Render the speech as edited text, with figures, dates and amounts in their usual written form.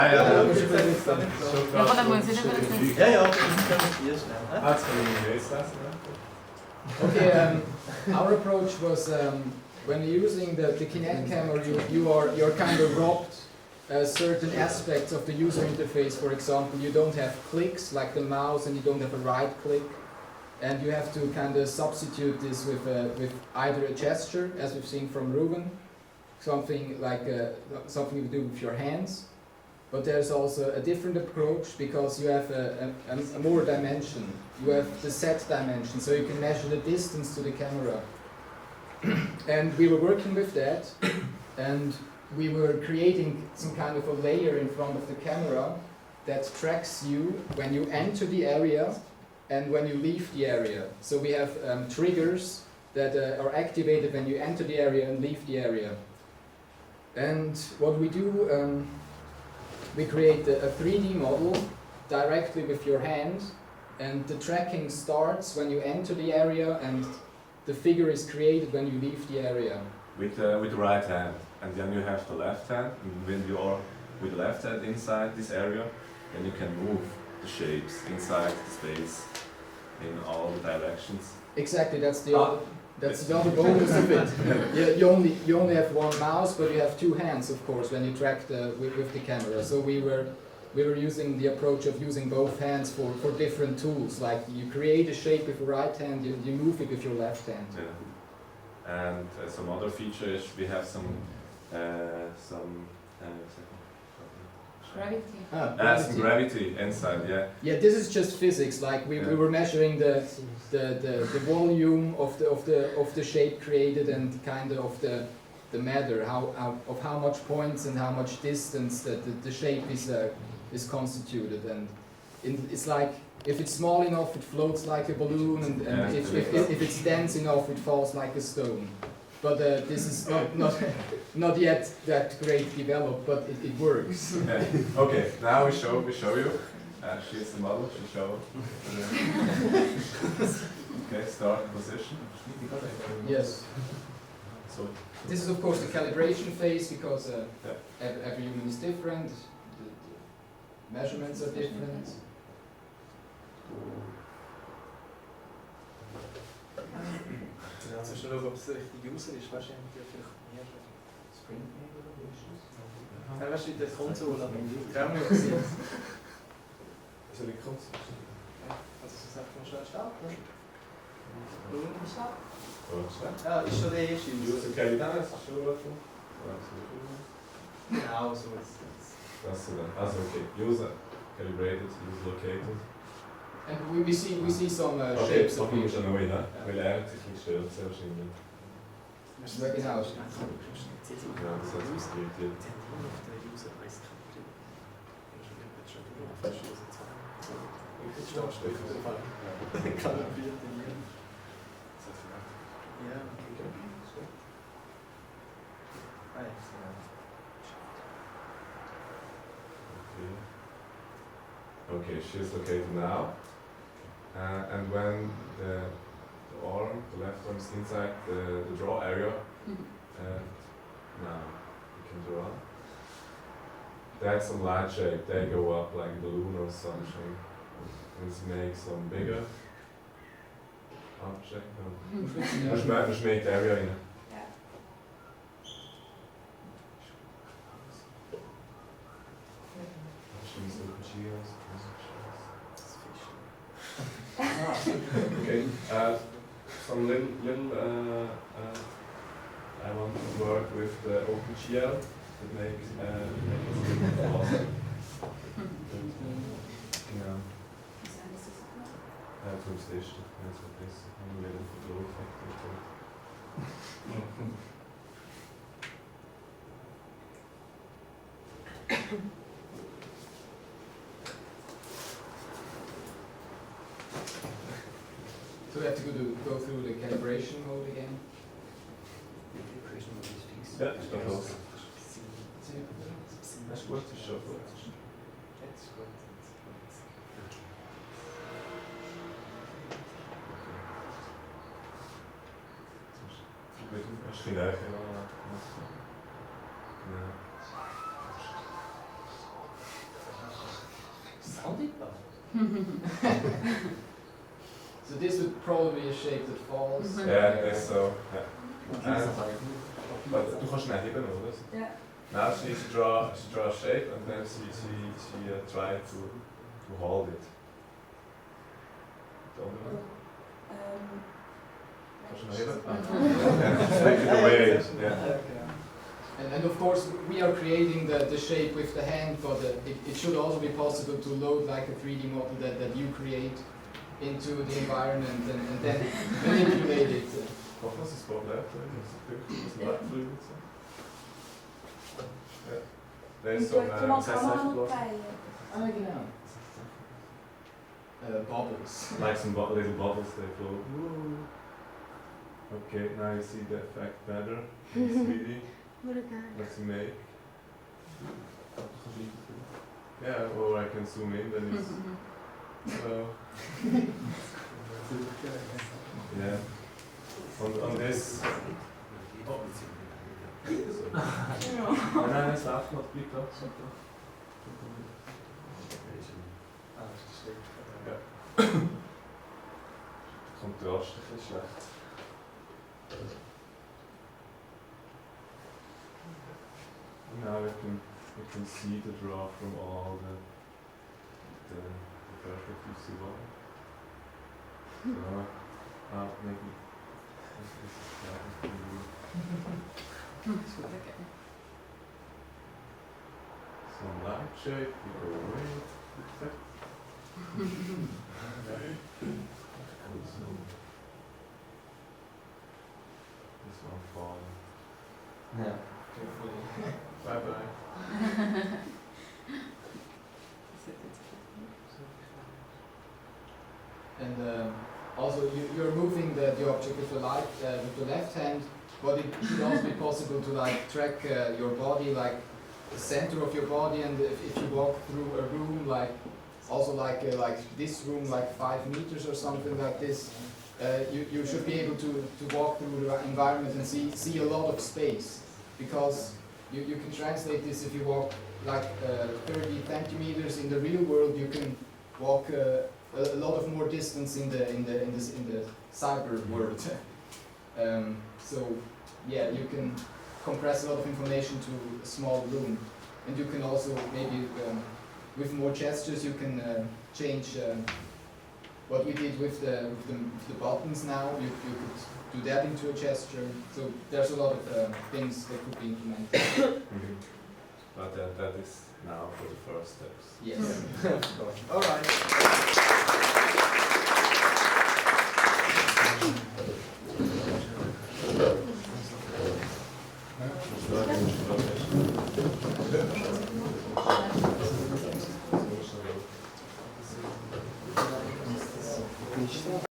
Ja, okay, our approach was when using the Kinect Camera, you're kind of robbed certain aspects of the user interface. For example, you don't have clicks like the mouse, and you don't have a right click, and you have to kind of substitute this with either a gesture, as we've seen from Ruben, something like something you do with your hands. But there's also a different approach because you have a more dimension. You have the set dimension, so you can measure the distance to the camera. And we were working with that, and we were creating some kind of a layer in front of the camera that tracks you when you enter the area and when you leave the area. So we have triggers that are activated when you enter the area and leave the area. And what we do, we create a 3D model directly with your hand, and the tracking starts when you enter the area, and the figure is created when you leave the area. With the right hand, and then you have the left hand, and when you are with the left hand inside this area, then you can move the shapes inside the space in all directions. Exactly, that's the other bonus of it. You only have one mouse, but you have two hands, of course, when you track with the camera. So we were using the approach of using both hands for different tools. Like you create a shape with your right hand, you move it with your left hand. Yeah. And some other features, we have some gravity. Some gravity inside, yeah. Yeah, this is just physics. Like we were measuring the volume of the shape created, and kind of the matter of how much points and how much distance that the shape is constituted. And it's like if it's small enough, it floats like a balloon, and if it's dense enough, it falls like a stone. But this is not yet that great developed, but it works. Yeah. Okay, now we show you. She's the model. She show. Okay, start position. Yes. So this is of course the calibration phase, because every human is different. The measurements are different. Also schon, ob es der richtige User ist, weißt du, vielleicht mehr. Ja, weißt du, das Konsole, Camera sieht. Also die Konsole. Also das sagt man schnell starten. Ja, ist schon der erste User. Genau, so ist es. Also okay, user calibrated, user located. And we see some shapes of appear. Schon neu, ne? Weil er sich nicht stört, sehr wahrscheinlich. Ja, genau. Ja, das hat sich irritiert. Okay, she's located now. And when the arm, the left arm is inside the draw area, now you can draw. That's some light shape, they go up like a balloon or something. Let's make some bigger object. Let's make the area in it. Okay, some little I want to work with the OpenGL to make it faster. Ja. Ja, zum Station. Also das haben wir dann Flow-Effekte. So we have to go through the calibration mode again. Ja, ist doch los. Das ist gut, das ist schon gut. Hast du die Leiche noch? Ja. So this would probably be a shape that falls. Yeah, I guess so. Yeah. But du kannst ihn heben, oder? Yeah. Now she draw a shape and then she try to hold it. Don't know. Kannst du ihn heben? Take it away. Yeah. And of course, we are creating the shape with the hand, but it should also be possible to load like a 3D model that you create into the environment and then manipulate it. Wat was het probleem? Is het uitvloeiend? Ja. Deze zo'n Ah, genau. Bubbles. like some little bubbles they float. Okay, now you see the effect better in 3D. Let's make. Yeah, or I can zoom in, then it's. Yeah. On this. Nein, es läuft noch, bitte. Ja. Der Kontrast ist ein bisschen schlecht. Now we can see the draw from all the perspectives you want. So, maybe this is some light shape, we go away. This one falling. Yeah. Bye bye. And also, you're moving the object with the left hand, but it should also be possible to like track your body, like the center of your body, and if you walk through a room, like also like this room, like 5 meters or something like this, you should be able to walk through the environment and see a lot of space, because you can translate this. If you walk like 30 centimeters in the real world, you can walk a lot of more distance in the cyber world. So yeah, you can compress a lot of information to a small room, and you can also maybe with more gestures you can change what we did with the buttons. Now you could do that into a gesture. So there's a lot of things that could be implemented. But that is now for the first steps. Yes. All right.